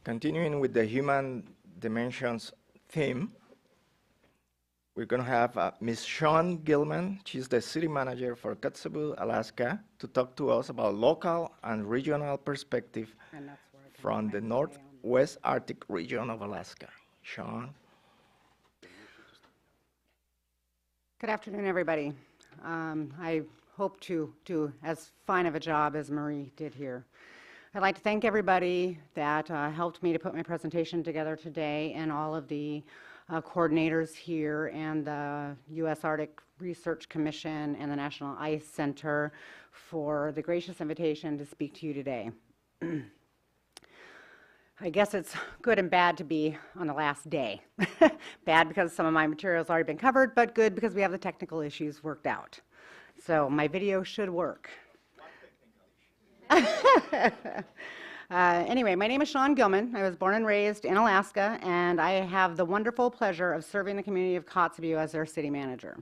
Continuing with the human dimensions theme, we're going to have Ms. Shawn Gilman. She's the city manager for Kotzebue, Alaska, to talk to us about local and regional perspective from the Northwest Arctic region of Alaska. Shawn. Good afternoon, everybody. I hope to do as fine of a job as Marie did here. I'd like to thank everybody that helped me to put my presentation together today, and all of the coordinators here, and the U.S. Arctic Research Commission and the National Ice Center for the gracious invitation to speak to you today. I guess it's good and bad to be on the last day. Bad because some of my material's already been covered, but good because we have the technical issues worked out. So my video should work. Anyway, my name is Shawn Gilman. I was born and raised in Alaska, and I have the wonderful pleasure of serving the community of Kotzebue as their city manager.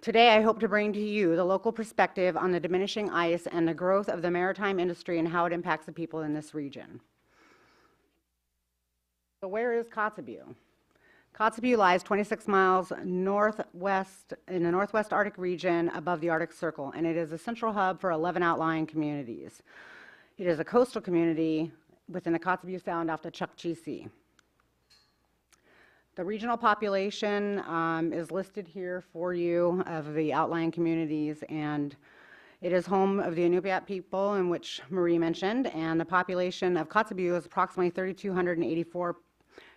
Today, I hope to bring to you the local perspective on the diminishing ice and the growth of the maritime industry and how it impacts the people in this region. So where is Kotzebue? Kotzebue lies 26 miles northwest in the Northwest Arctic region above the Arctic Circle, and it is a central hub for 11 outlying communities. It is a coastal community within the Kotzebue Sound off the Chukchi Sea. The regional population is listed here for you of the outlying communities, and it is home of the Inupiat people, in which Marie mentioned, and the population of Kotzebue is approximately 3,284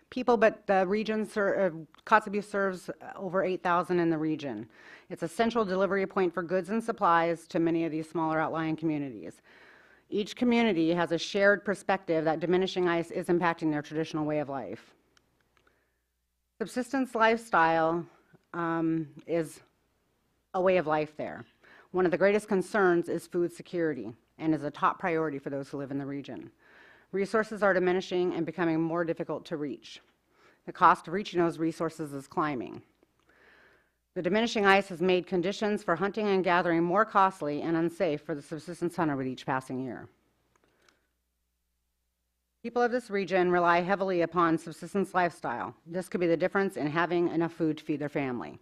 people, but the region, Kotzebue serves over 8,000 in the region. It's a central delivery point for goods and supplies to many of these smaller outlying communities. Each community has a shared perspective that diminishing ice is impacting their traditional way of life. Subsistence lifestyle is a way of life there. One of the greatest concerns is food security, and is a top priority for those who live in the region. Resources are diminishing and becoming more difficult to reach. The cost of reaching those resources is climbing. The diminishing ice has made conditions for hunting and gathering more costly and unsafe for the subsistence hunter with each passing year. People of this region rely heavily upon subsistence lifestyle. This could be the difference in having enough food to feed their family.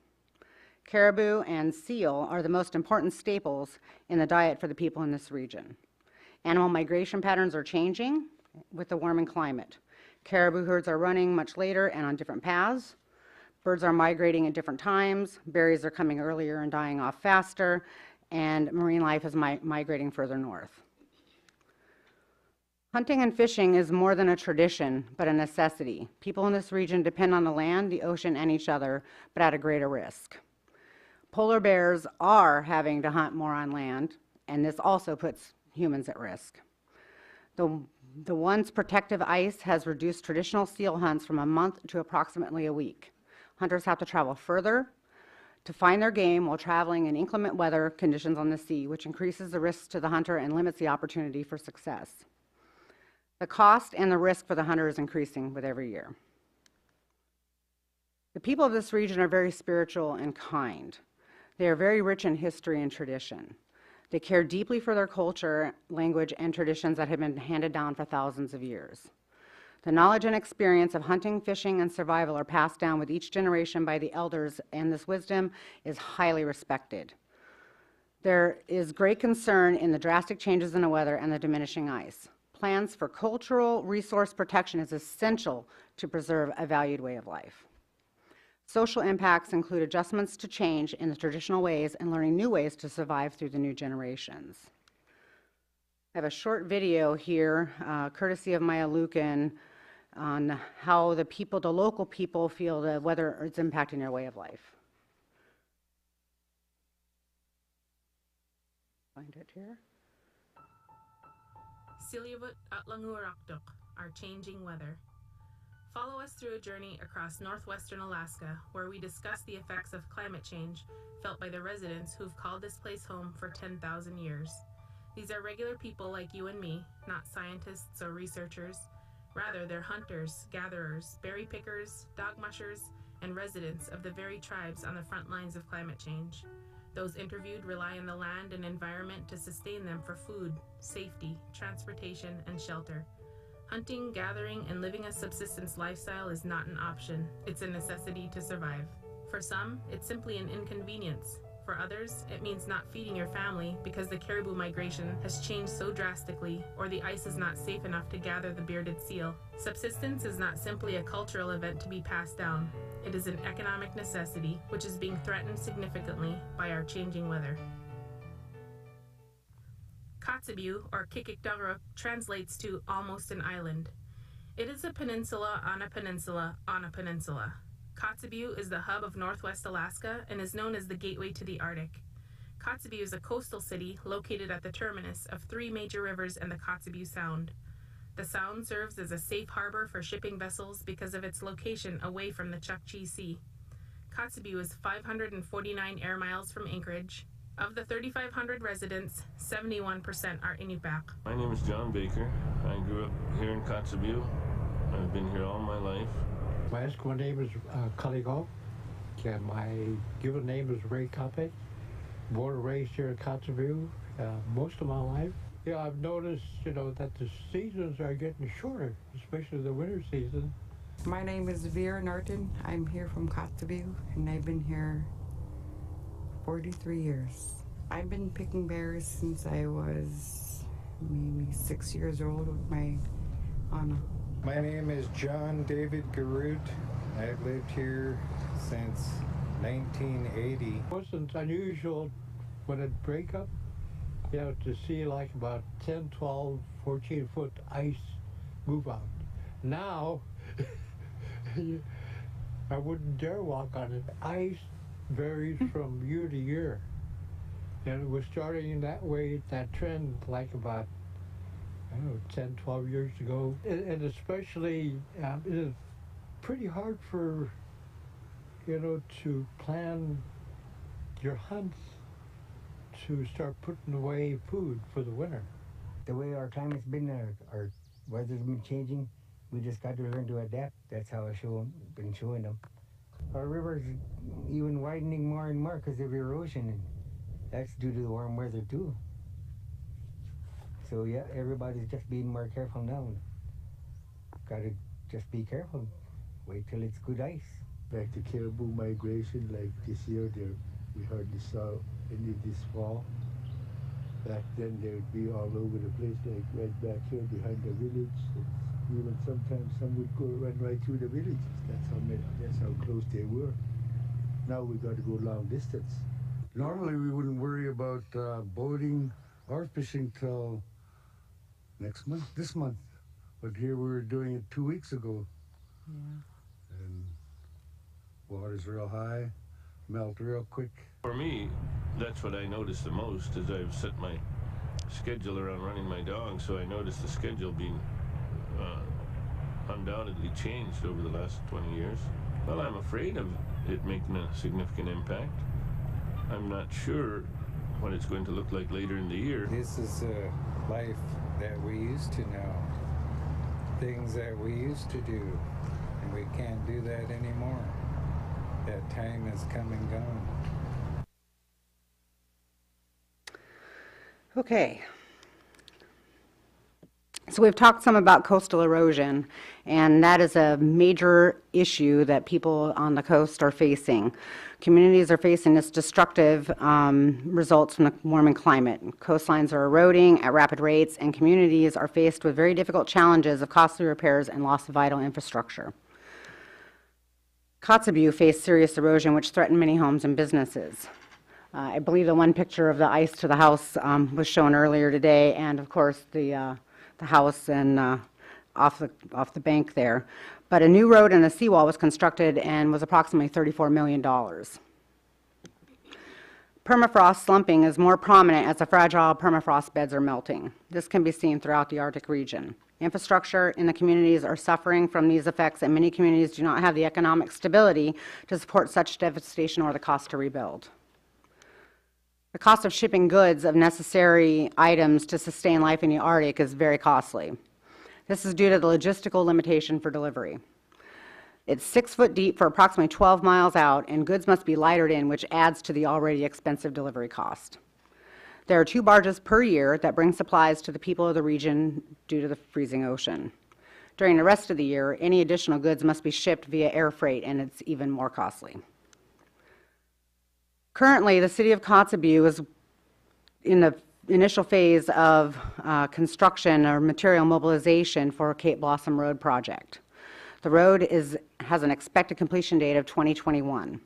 Caribou and seal are the most important staples in the diet for the people in this region. Animal migration patterns are changing with the warming climate. Caribou herds are running much later and on different paths. Birds are migrating at different times. Berries are coming earlier and dying off faster, and marine life is migrating further north. Hunting and fishing is more than a tradition, but a necessity. People in this region depend on the land, the ocean, and each other, but at a greater risk. Polar bears are having to hunt more on land, and this also puts humans at risk. The once protective ice has reduced traditional seal hunts from a month to approximately a week. Hunters have to travel further to find their game while traveling in inclement weather conditions on the sea, which increases the risks to the hunter and limits the opportunity for success. The cost and the risk for the hunter is increasing with every year. The people of this region are very spiritual and kind. They are very rich in history and tradition. They care deeply for their culture, language, and traditions that have been handed down for thousands of years. The knowledge and experience of hunting, fishing, and survival are passed down with each generation by the elders, and this wisdom is highly respected. There is great concern in the drastic changes in the weather and the diminishing ice. Plans for cultural resource protection is essential to preserve a valued way of life. Social impacts include adjustments to change in the traditional ways and learning new ways to survive through the new generations. I have a short video here, courtesy of Maya Lukin, on how the local people feel the weather is impacting their way of life. Find it here. Silyabut Atlanguraktuk, our changing weather. Follow us through a journey across northwestern Alaska, where we discuss the effects of climate change felt by the residents who've called this place home for 10,000 years. These are regular people like you and me, not scientists or researchers. Rather, they're hunters, gatherers, berry pickers, dog mushers, and residents of the very tribes on the front lines of climate change. Those interviewed rely on the land and environment to sustain them for food, safety, transportation, and shelter. Hunting, gathering, and living a subsistence lifestyle is not an option. It's a necessity to survive. For some, it's simply an inconvenience. For others, it means not feeding your family because the caribou migration has changed so drastically, or the ice is not safe enough to gather the bearded seal. Subsistence is not simply a cultural event to be passed down. It is an economic necessity, which is being threatened significantly by our changing weather. Kotzebue, or Kikikdaruk, translates to almost an island. It is a peninsula on a peninsula on a peninsula. Kotzebue is the hub of Northwest Alaska and is known as the gateway to the Arctic. Kotzebue is a coastal city located at the terminus of 3 major rivers and the Kotzebue Sound. The Sound serves as a safe harbor for shipping vessels because of its location away from the Chukchi Sea. Kotzebue is 549 air miles from Anchorage. Of the 3,500 residents, 71% are Inupiaq. My name is John Baker. I grew up here in Kotzebue. I've been here all my life. My Eskimo name is Kaligov. My given name is Ray Kape. Born and raised here in Kotzebue most of my life. Yeah, I've noticed, that the seasons are getting shorter, especially the winter season. My name is Vera Norton. I'm here from Kotzebue, and I've been here 43 years. I've been picking berries since I was maybe 6 years old with my Anna. My name is John David Garut. I've lived here since 1980. It wasn't unusual when it break up, to see like about 10, 12, 14-foot ice move out. Now, I wouldn't dare walk on it. Ice varies from year to year. And it was starting in that way, that trend, like about, 10, 12 years ago. And especially, it is pretty hard for, to plan your hunts to start putting away food for the winter. The way our climate's been, our weather's been changing, we just got to learn to adapt. That's how I've been showing them. Our river's even widening more and more because of erosion, and that's due to the warm weather too. So yeah, everybody's just being more careful now. Gotta just be careful. Wait till it's good ice. Back to caribou migration, like this year, we hardly saw any of this fall. Back then, they would be all over the place, like right back here behind the village. Even sometimes some would go run right through the villages. That's how close they were. Now we got to go long distance. Normally, we wouldn't worry about boating or fishing till this month. But here we were doing it 2 weeks ago. Yeah. And water's real high, melt real quick. For me, that's what I noticed the most, is I've set my schedule around running my dog, so I noticed the schedule being undoubtedly changed over the last 20 years. Well, I'm afraid of it making a significant impact. I'm not sure what it's going to look like later in the year. This is a life that we used to know, things that we used to do, and we can't do that anymore. That time has come and gone. Okay. So we've talked some about coastal erosion, and that is a major issue that people on the coast are facing. Communities are facing this destructive results from the warming climate. Coastlines are eroding at rapid rates, and communities are faced with very difficult challenges of costly repairs and loss of vital infrastructure. Kotzebue faced serious erosion, which threatened many homes and businesses. I believe the one picture of the ice to the house was shown earlier today, and of course the house and off the bank there. But a new road and a seawall was constructed and was approximately $34 million. Permafrost slumping is more prominent as the fragile permafrost beds are melting. This can be seen throughout the Arctic region. Infrastructure in the communities are suffering from these effects, and many communities do not have the economic stability to support such devastation or the cost to rebuild. The cost of shipping goods of necessary items to sustain life in the Arctic is very costly. This is due to the logistical limitation for delivery. It's 6 foot deep for approximately 12 miles out, and goods must be lightered in, which adds to the already expensive delivery cost. There are 2 barges per year that bring supplies to the people of the region due to the freezing ocean. During the rest of the year, any additional goods must be shipped via air freight, and it's even more costly. Currently, the City of Kotzebue is in the initial phase of construction or material mobilization for Cape Blossom Road project. The road has an expected completion date of 2021.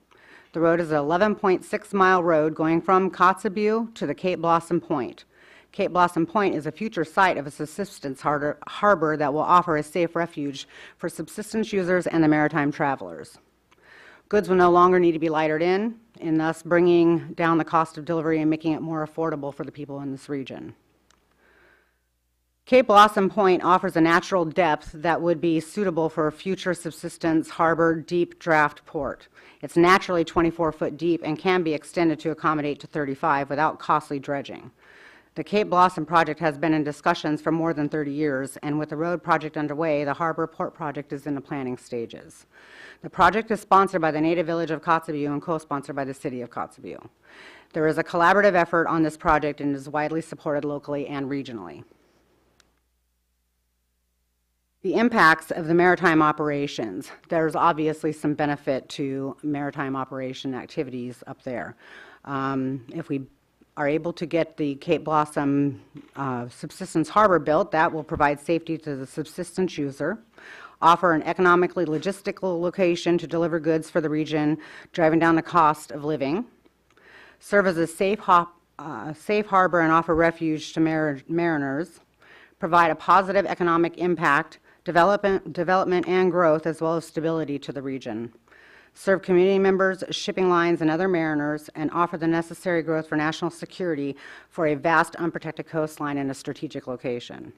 The road is an 11.6-mile road going from Kotzebue to the Cape Blossom Point. Cape Blossom Point is a future site of a subsistence harbor that will offer a safe refuge for subsistence users and the maritime travelers. Goods will no longer need to be lightered in, and thus bringing down the cost of delivery and making it more affordable for the people in this region. Cape Blossom Point offers a natural depth that would be suitable for a future subsistence harbor deep draft port. It's naturally 24-foot deep and can be extended to accommodate to 35 without costly dredging. The Cape Blossom project has been in discussions for more than 30 years, and with the road project underway, the harbor port project is in the planning stages. The project is sponsored by the native village of Kotzebue and co-sponsored by the City of Kotzebue. There is a collaborative effort on this project and is widely supported locally and regionally. The impacts of the maritime operations. There's obviously some benefit to maritime operation activities up there. If we are able to get the Cape Blossom subsistence harbor built, that will provide safety to the subsistence user, offer an economically logistical location to deliver goods for the region, driving down the cost of living, serve as a safe harbor and offer refuge to mariners, provide a positive economic impact, development and growth, as well as stability to the region, serve community members, shipping lines, and other mariners, and offer the necessary growth for national security for a vast unprotected coastline in a strategic location.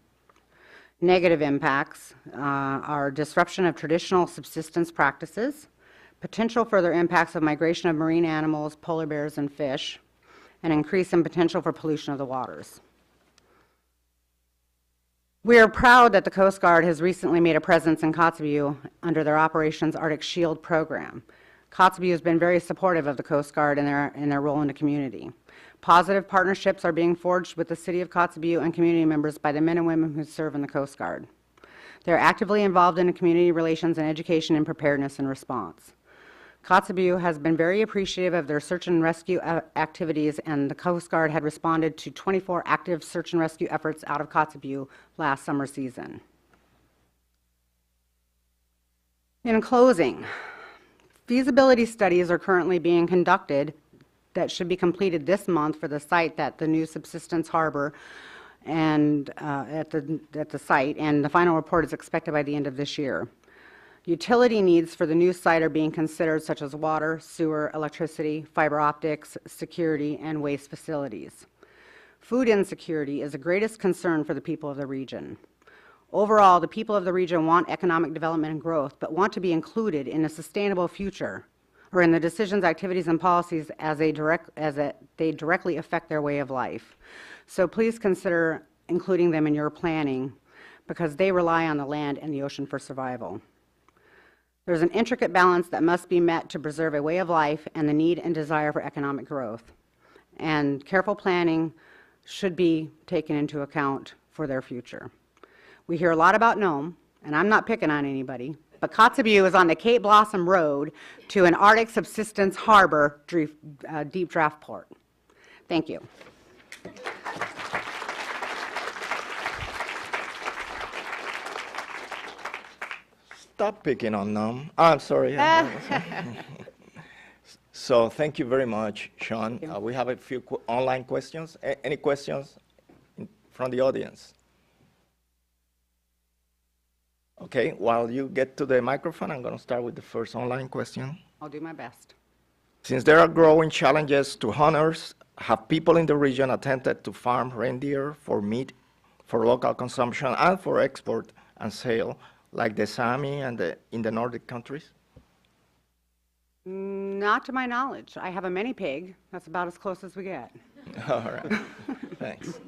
Negative impacts are disruption of traditional subsistence practices, potential further impacts of migration of marine animals, polar bears, and fish, and increase in potential for pollution of the waters. We are proud that the Coast Guard has recently made a presence in Kotzebue under their Operations Arctic Shield program. Kotzebue has been very supportive of the Coast Guard in their role in the community. Positive partnerships are being forged with the City of Kotzebue and community members by the men and women who serve in the Coast Guard. They're actively involved in community relations and education and preparedness and response. Kotzebue has been very appreciative of their search and rescue activities, and the Coast Guard had responded to 24 active search and rescue efforts out of Kotzebue last summer season. In closing, feasibility studies are currently being conducted that should be completed this month for the site that the new subsistence harbor and at the site, and the final report is expected by the end of this year. Utility needs for the new site are being considered, such as water, sewer, electricity, fiber optics, security, and waste facilities. Food insecurity is the greatest concern for the people of the region. Overall, the people of the region want economic development and growth, but want to be included in a sustainable future, or in the decisions, activities, and policies as they directly affect their way of life. So please consider including them in your planning, because they rely on the land and the ocean for survival. There's an intricate balance that must be met to preserve a way of life and the need and desire for economic growth. And careful planning should be taken into account for their future. We hear a lot about Nome, and I'm not picking on anybody, but Kotzebue is on the Cape Blossom Road to an Arctic subsistence harbor deep draft port. Thank you. Stop picking on them. I'm sorry. So thank you very much, Shawn. We have a few online questions. Any questions from the audience? Okay, while you get to the microphone, I'm going to start with the first online question. I'll do my best. Since there are growing challenges to hunters, have people in the region attempted to farm reindeer for meat, for local consumption, and for export and sale, like the Sami and in the Nordic countries? Not to my knowledge. I have a mini pig. That's about as close as we get. All right. Thanks.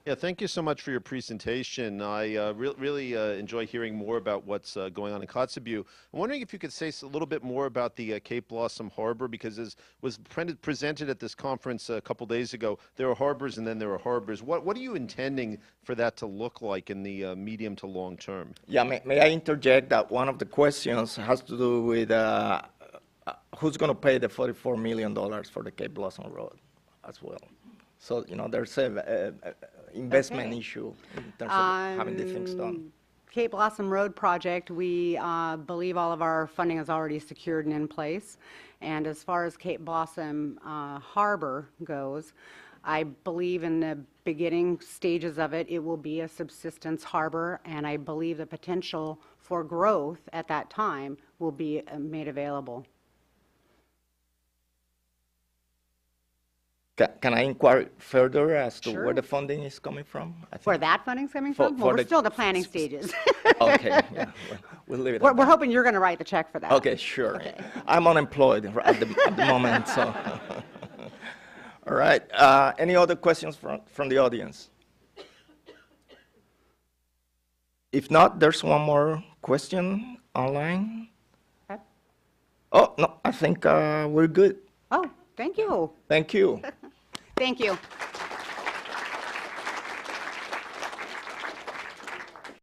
Yeah, thank you so much for your presentation. I really enjoy hearing more about what's going on in Kotzebue. I'm wondering if you could say a little bit more about the Cape Blossom Harbor, because as was presented at this conference a couple days ago, there are harbors and then there are harbors. What are you intending for that to look like in the medium to long term? Yeah, may I interject that one of the questions has to do with who's going to pay the $44 million for the Cape Blossom Road as well. So, you know, there's a investment issue in terms of having the things done. Cape Blossom Road project, we believe all of our funding is already secured and in place. And as far as Cape Blossom Harbor goes, I believe in the beginning stages of it, it will be a subsistence harbor, and I believe the potential for growth at that time will be made available. Can I inquire further as to Sure. where the funding is coming from? I Where think- that funding's coming from? Well, we're still in the planning stages. Okay, yeah, we'll leave it We're at that. hoping you're going to write the check for that. Okay, sure. I'm unemployed at the moment, so. All right, any other questions from the audience? If not, there's one more question online. Okay. Oh, no, I think we're good. Oh, thank you. Thank you. Thank you.